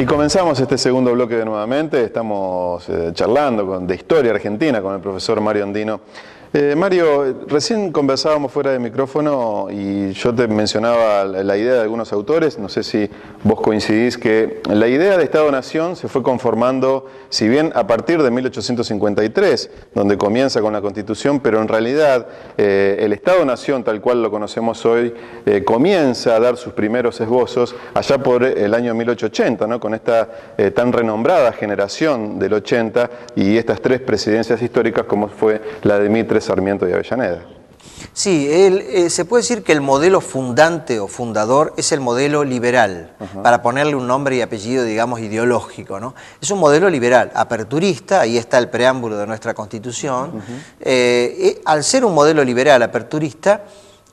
Y comenzamos este segundo bloque de nuevamente. Estamos charlando de historia argentina con el profesor Mario Andino. Mario, recién conversábamos fuera de micrófono y yo te mencionaba la idea de algunos autores, no sé si vos coincidís, que la idea de Estado-Nación se fue conformando, si bien a partir de 1853, donde comienza con la Constitución, pero en realidad el Estado-Nación, tal cual lo conocemos hoy, comienza a dar sus primeros esbozos allá por el año 1880, ¿no? Con esta tan renombrada generación del 80 y estas tres presidencias históricas como fue la de Mitre, Sarmiento y Avellaneda. Sí, se puede decir que el modelo fundante o fundador es el modelo liberal, para ponerle un nombre y apellido, digamos, ideológico, ¿no? Es un modelo liberal, aperturista, ahí está el preámbulo de nuestra Constitución. Al ser un modelo liberal, aperturista,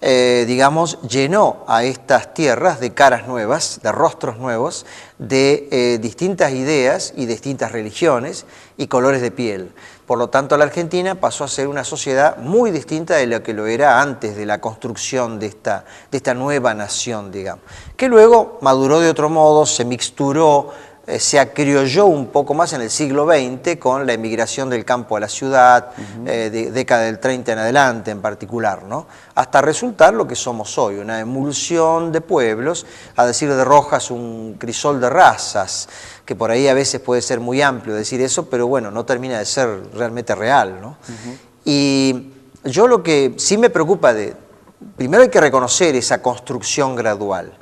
digamos, llenó a estas tierras de caras nuevas, de rostros nuevos, de distintas ideas y distintas religiones y colores de piel. Por lo tanto, la Argentina pasó a ser una sociedad muy distinta de lo que lo era antes de la construcción de esta nueva nación, digamos, que luego maduró de otro modo, se mixturó, se acriolló un poco más en el siglo XX con la emigración del campo a la ciudad, década del 30 en adelante en particular, ¿no? Hasta resultar lo que somos hoy, una emulsión de pueblos, a decir de Rojas, un crisol de razas, que por ahí a veces puede ser muy amplio decir eso, pero bueno, no termina de ser realmente real, ¿no? Y yo lo que sí me preocupa primero hay que reconocer esa construcción gradual.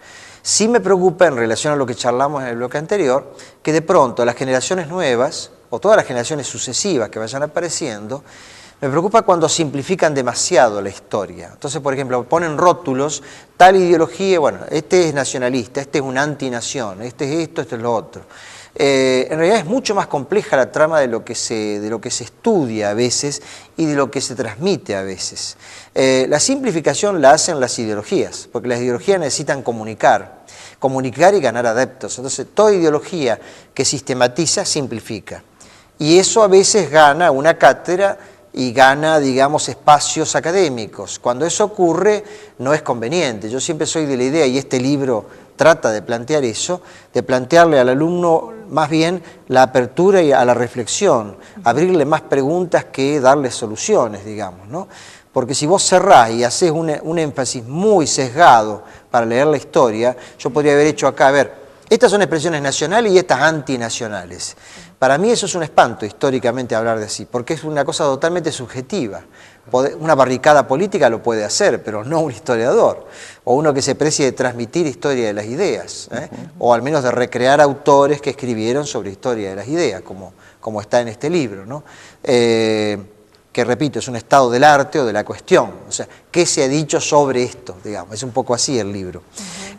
Sí me preocupa, en relación a lo que charlamos en el bloque anterior, que de pronto las generaciones nuevas, o todas las generaciones sucesivas que vayan apareciendo, me preocupa cuando simplifican demasiado la historia. Entonces, por ejemplo, ponen rótulos, tal ideología, bueno, este es nacionalista, este es un antinación, este es esto, este es lo otro. En realidad es mucho más compleja la trama de lo que se estudia a veces y de lo que se transmite a veces. La simplificación la hacen las ideologías, porque las ideologías necesitan comunicar y ganar adeptos. Entonces, toda ideología que sistematiza, simplifica. Y eso a veces gana una cátedra y gana, digamos, espacios académicos. Cuando eso ocurre, no es conveniente. Yo siempre soy de la idea, y este libro trata de plantear eso, de plantearle al alumno más bien la apertura y a la reflexión, abrirle más preguntas que darle soluciones, digamos, ¿no? Porque si vos cerrás y hacés un énfasis muy sesgado para leer la historia, yo podría haber hecho acá, a ver, estas son expresiones nacionales y estas antinacionales. Para mí eso es un espanto históricamente hablar de así, porque es una cosa totalmente subjetiva. Una barricada política lo puede hacer, pero no un historiador, o uno que se precie de transmitir historia de las ideas, o al menos de recrear autores que escribieron sobre historia de las ideas, como está en este libro, ¿no? Que repito, es un estado del arte o de la cuestión, o sea, ¿qué se ha dicho sobre esto? Digamos, es un poco así el libro.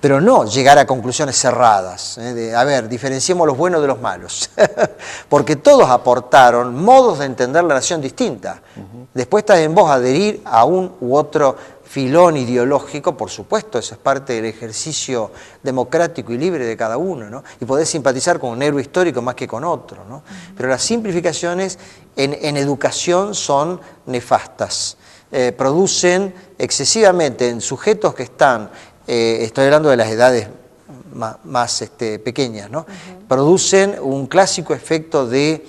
Pero no llegar a conclusiones cerradas, a ver, diferenciemos los buenos de los malos, porque todos aportaron modos de entender la nación distinta. Después está en vos adherir a un u otro filón ideológico, por supuesto, eso es parte del ejercicio democrático y libre de cada uno, ¿no? Y poder simpatizar con un héroe histórico más que con otro, ¿no? Pero las simplificaciones en educación son nefastas, producen excesivamente en sujetos que están, estoy hablando de las edades más pequeñas, ¿no? Producen un clásico efecto de,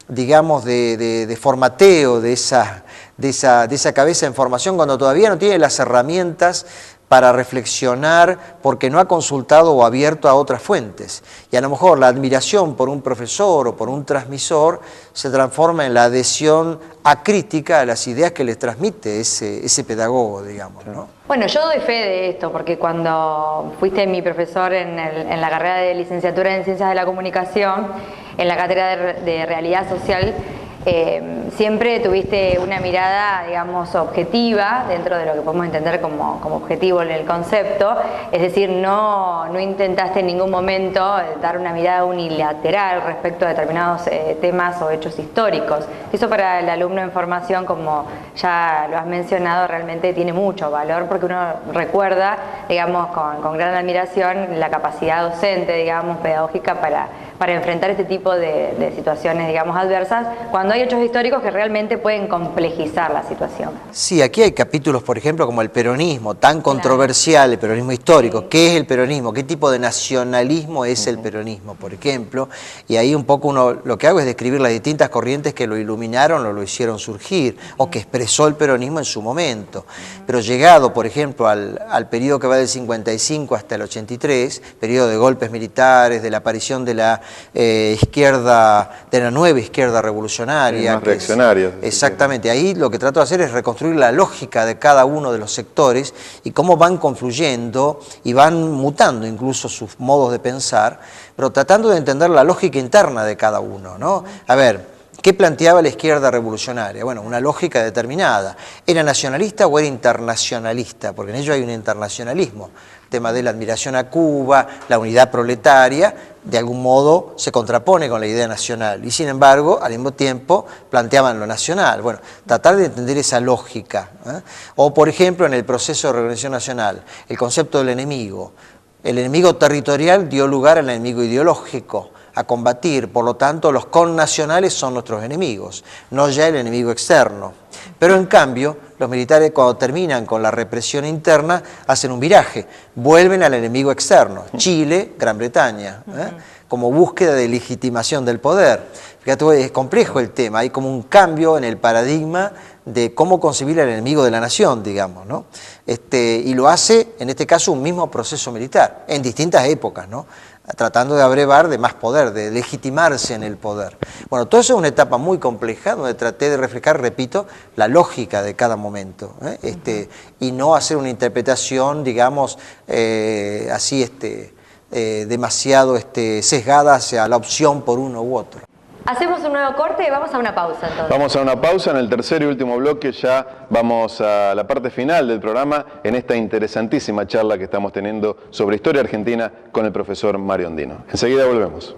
digamos, de formateo de esa cabeza en formación cuando todavía no tiene las herramientas para reflexionar porque no ha consultado o abierto a otras fuentes. Y a lo mejor la admiración por un profesor o por un transmisor se transforma en la adhesión acrítica a las ideas que les transmite ese pedagogo, digamos, ¿no? Bueno, yo doy fe de esto, porque cuando fuiste mi profesor en la carrera de licenciatura en Ciencias de la Comunicación, en la cátedra de Realidad Social, siempre tuviste una mirada, digamos, objetiva, dentro de lo que podemos entender como objetivo en el concepto, es decir, no intentaste en ningún momento dar una mirada unilateral respecto a determinados temas o hechos históricos. Eso para el alumno en formación, como ya lo has mencionado, realmente tiene mucho valor, porque uno recuerda, digamos, con gran admiración la capacidad docente, digamos, pedagógica para enfrentar este tipo de situaciones, digamos, adversas, cuando hay hechos históricos que realmente pueden complejizar la situación. Sí, aquí hay capítulos, por ejemplo, como el peronismo, tan controversial, el peronismo histórico. ¿Qué es el peronismo? ¿Qué tipo de nacionalismo es el peronismo, por ejemplo? Y ahí un poco lo que hago es describir las distintas corrientes que lo iluminaron o lo hicieron surgir, o que expresó el peronismo en su momento. Pero llegado, por ejemplo, al periodo que va del 55 hasta el 83, periodo de golpes militares, de la aparición de la izquierda, de la nueva izquierda revolucionaria. Más reaccionaria. Exactamente, ahí lo que trato de hacer es reconstruir la lógica de cada uno de los sectores y cómo van confluyendo y van mutando incluso sus modos de pensar, pero tratando de entender la lógica interna de cada uno, ¿no? A ver, ¿qué planteaba la izquierda revolucionaria? Bueno, una lógica determinada. ¿Era nacionalista o era internacionalista? Porque en ello hay un internacionalismo. El tema de la admiración a Cuba, la unidad proletaria, de algún modo se contrapone con la idea nacional. Y sin embargo, al mismo tiempo, planteaban lo nacional. Bueno, tratar de entender esa lógica, ¿eh? O, por ejemplo, en el proceso de reorganización nacional, el concepto del enemigo. El enemigo territorial dio lugar al enemigo ideológico a combatir, por lo tanto los connacionales son nuestros enemigos, no ya el enemigo externo. Pero en cambio, los militares cuando terminan con la represión interna hacen un viraje, vuelven al enemigo externo, Chile, Gran Bretaña, como búsqueda de legitimación del poder. Fíjate, es complejo el tema, hay como un cambio en el paradigma de cómo concebir al enemigo de la nación, digamos, ¿no? Y lo hace, en este caso, un mismo proceso militar, en distintas épocas, ¿no? Tratando de abrevar de más poder, de legitimarse en el poder. Bueno, todo eso es una etapa muy compleja, donde traté de reflejar, repito, la lógica de cada momento, y no hacer una interpretación, digamos, así, demasiado sesgada hacia la opción por uno u otro. Hacemos un nuevo corte y vamos a una pausa entonces. Vamos a una pausa. En el tercer y último bloque ya vamos a la parte final del programa en esta interesantísima charla que estamos teniendo sobre historia argentina con el profesor Mario Ondino. Enseguida volvemos.